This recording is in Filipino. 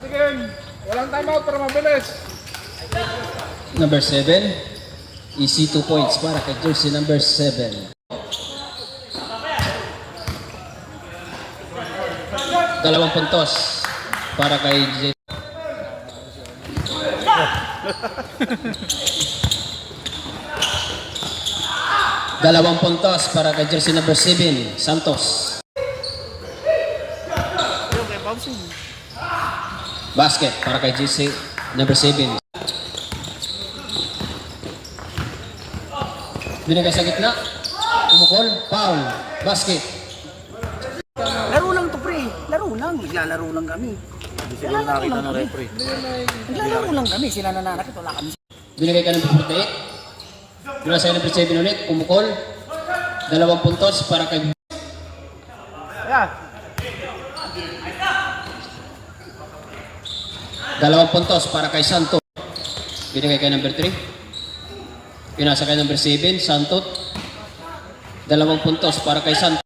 Sige, walang timeout para mabilis. Number 7. Easy 2 points para kay jersey number 7. Dalawang puntos para kay Dalawang puntos para kay jersey number 7, Santos. Basket para kay jersey number 7. Binigay sa gitna. Umukol, foul, basket. Laro lang to, pre. Laro lang. Naglalaro lang kami. Naglalaro lang kami. Naglalaro lang kami. Sila nananakit. Wala kami. Binigay ka ng 48. Mula sa number 7 ulit, umukol. Dalawang puntos para kay Dalawang puntos para kay Santos. Binigay kay number 3. Pinasa kay number 7, Santos. Dalawang puntos para kay Santos.